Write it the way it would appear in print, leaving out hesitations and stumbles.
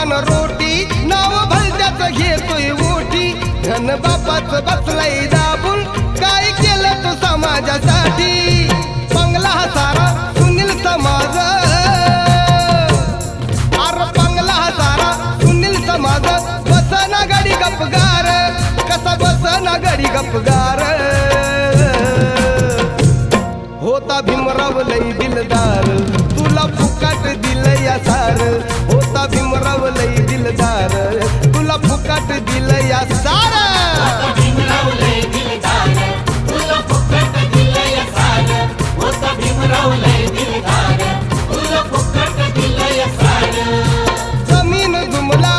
पान रोटी नाव भलत्याच घेतोय ओठी धन बापाच बसलाय दाबून काय केलं तू समाजासाठी बंगला हा सारा सुनील समाज अरे बंगला हा सारा सुनील समाज बसना गडी गपगार कसा बसना गडी गपगार होता भीमराव लई दिलदार तुला फुकाट दिलं या सार होता भीमराव लई दिलदार तुला फुकाट दिलं या सार भीमराव लय दिलदार तुला फुकट दिलं या सार होता भीमराव लय दिलदार तुला फुकट दिलं या सार जमीन जुमला